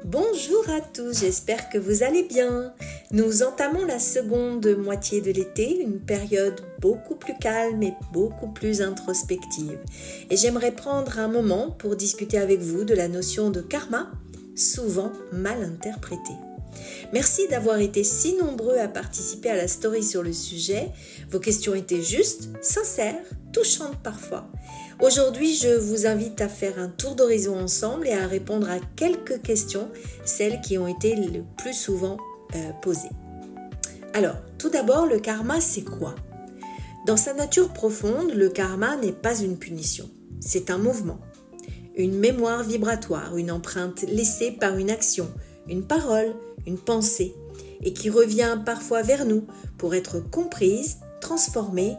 Bonjour à tous, j'espère que vous allez bien. Nous entamons la seconde moitié de l'été, une période beaucoup plus calme et beaucoup plus introspective. Et j'aimerais prendre un moment pour discuter avec vous de la notion de karma, souvent mal interprétée. Merci d'avoir été si nombreux à participer à la story sur le sujet. Vos questions étaient justes, sincères, touchantes parfois. Aujourd'hui, je vous invite à faire un tour d'horizon ensemble et à répondre à quelques questions, celles qui ont été le plus souvent posées. Alors, tout d'abord, le karma, c'est quoi ? Dans sa nature profonde, le karma n'est pas une punition, c'est un mouvement, une mémoire vibratoire, une empreinte laissée par une action, une parole, une pensée, et qui revient parfois vers nous pour être comprise, transformée,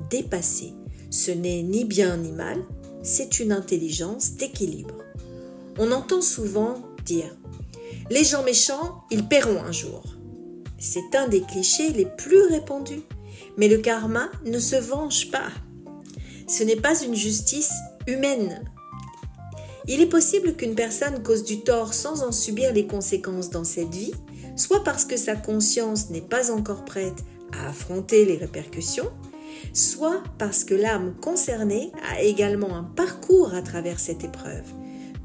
dépassée. Ce n'est ni bien ni mal, c'est une intelligence d'équilibre. On entend souvent dire « Les gens méchants, ils paieront un jour ». C'est un des clichés les plus répandus, mais le karma ne se venge pas. Ce n'est pas une justice humaine. Il est possible qu'une personne cause du tort sans en subir les conséquences dans cette vie, soit parce que sa conscience n'est pas encore prête à affronter les répercussions, soit parce que l'âme concernée a également un parcours à travers cette épreuve.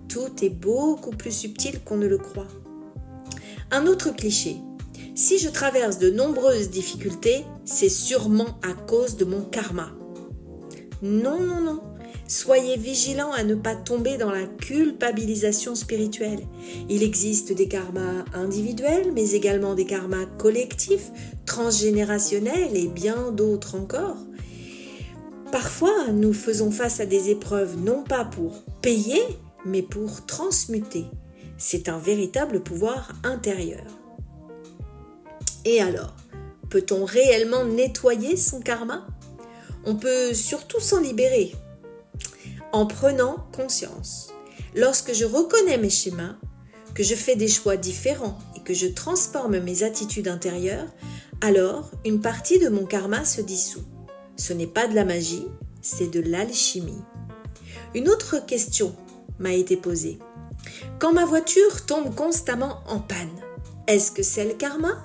Tout est beaucoup plus subtil qu'on ne le croit. Un autre cliché. Si je traverse de nombreuses difficultés, c'est sûrement à cause de mon karma. Non. Soyez vigilants à ne pas tomber dans la culpabilisation spirituelle. Il existe des karmas individuels, mais également des karmas collectifs, transgénérationnels et bien d'autres encore. Parfois, nous faisons face à des épreuves non pas pour payer, mais pour transmuter. C'est un véritable pouvoir intérieur. Et alors, peut-on réellement nettoyer son karma ? On peut surtout s'en libérer en prenant conscience. Lorsque je reconnais mes schémas, que je fais des choix différents et que je transforme mes attitudes intérieures, alors une partie de mon karma se dissout. Ce n'est pas de la magie, c'est de l'alchimie. Une autre question m'a été posée. Quand ma voiture tombe constamment en panne, est-ce que c'est le karma ?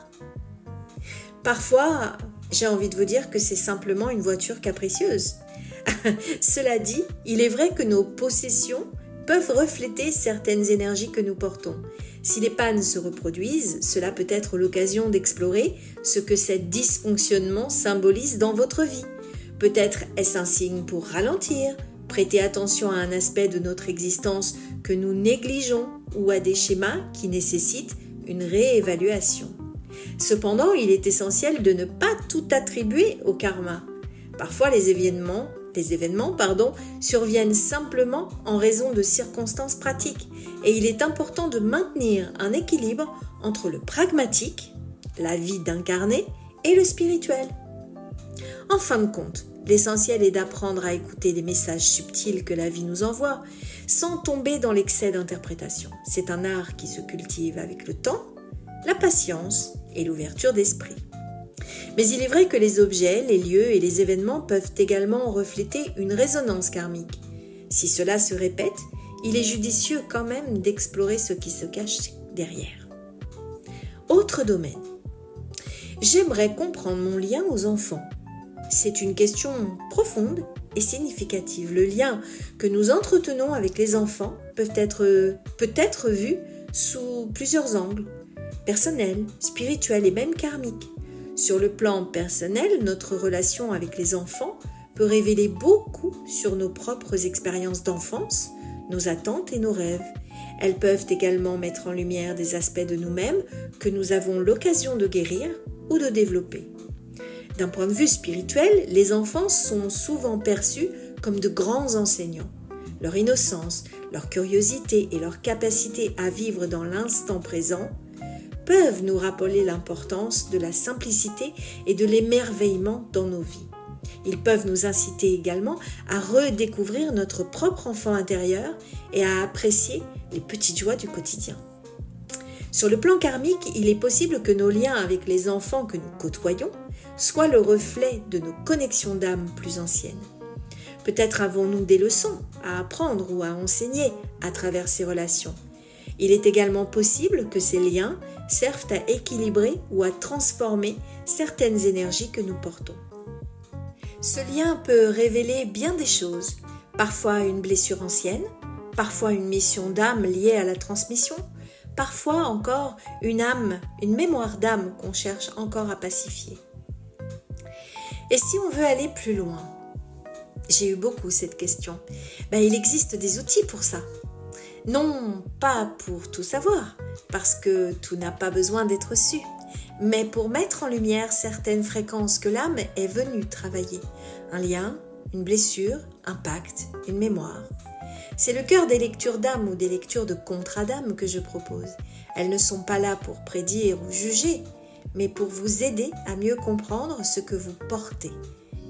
Parfois, j'ai envie de vous dire que c'est simplement une voiture capricieuse. Cela dit, il est vrai que nos possessions peuvent refléter certaines énergies que nous portons. Si les pannes se reproduisent, cela peut être l'occasion d'explorer ce que ces dysfonctionnements symbolisent dans votre vie. Peut-être est-ce un signe pour ralentir, prêter attention à un aspect de notre existence que nous négligeons ou à des schémas qui nécessitent une réévaluation. Cependant, il est essentiel de ne pas tout attribuer au karma. Parfois, les événements surviennent simplement en raison de circonstances pratiques et il est important de maintenir un équilibre entre le pragmatique, la vie d'incarné, et le spirituel. En fin de compte, l'essentiel est d'apprendre à écouter les messages subtils que la vie nous envoie sans tomber dans l'excès d'interprétation. C'est un art qui se cultive avec le temps, la patience et l'ouverture d'esprit. Mais il est vrai que les objets, les lieux et les événements peuvent également refléter une résonance karmique. Si cela se répète, il est judicieux quand même d'explorer ce qui se cache derrière. Autre domaine. J'aimerais comprendre mon lien aux enfants. C'est une question profonde et significative. Le lien que nous entretenons avec les enfants peut être vu sous plusieurs angles, personnel, spirituel et même karmique. Sur le plan personnel, notre relation avec les enfants peut révéler beaucoup sur nos propres expériences d'enfance, nos attentes et nos rêves. Elles peuvent également mettre en lumière des aspects de nous-mêmes que nous avons l'occasion de guérir ou de développer. D'un point de vue spirituel, les enfants sont souvent perçus comme de grands enseignants. Leur innocence, leur curiosité et leur capacité à vivre dans l'instant présent peuvent nous rappeler l'importance de la simplicité et de l'émerveillement dans nos vies. Ils peuvent nous inciter également à redécouvrir notre propre enfant intérieur et à apprécier les petites joies du quotidien. Sur le plan karmique, il est possible que nos liens avec les enfants que nous côtoyons soient le reflet de nos connexions d'âme plus anciennes. Peut-être avons-nous des leçons à apprendre ou à enseigner à travers ces relations. Il est également possible que ces liens servent à équilibrer ou à transformer certaines énergies que nous portons. Ce lien peut révéler bien des choses, parfois une blessure ancienne, parfois une mission d'âme liée à la transmission, parfois encore une mémoire d'âme qu'on cherche encore à pacifier. Et si on veut aller plus loin? J'ai eu beaucoup cette question. Il existe des outils pour ça. Non pas pour tout savoir, parce que tout n'a pas besoin d'être su, mais pour mettre en lumière certaines fréquences que l'âme est venue travailler. Un lien, une blessure, un pacte, une mémoire. C'est le cœur des lectures d'âme ou des lectures de contrats d'âme que je propose. Elles ne sont pas là pour prédire ou juger, mais pour vous aider à mieux comprendre ce que vous portez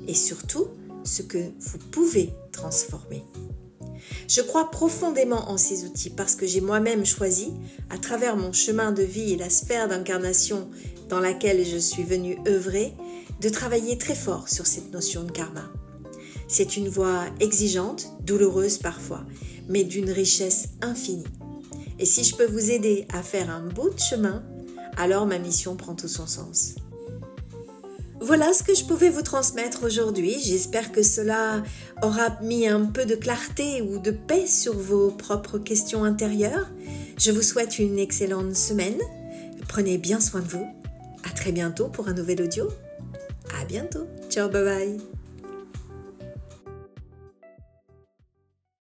et surtout ce que vous pouvez transformer. Je crois profondément en ces outils parce que j'ai moi-même choisi, à travers mon chemin de vie et la sphère d'incarnation dans laquelle je suis venue œuvrer, de travailler très fort sur cette notion de karma. C'est une voie exigeante, douloureuse parfois, mais d'une richesse infinie. Et si je peux vous aider à faire un bout de chemin, alors ma mission prend tout son sens. Voilà ce que je pouvais vous transmettre aujourd'hui. J'espère que cela aura mis un peu de clarté ou de paix sur vos propres questions intérieures. Je vous souhaite une excellente semaine. Prenez bien soin de vous. À très bientôt pour un nouvel audio. À bientôt. Ciao, bye bye.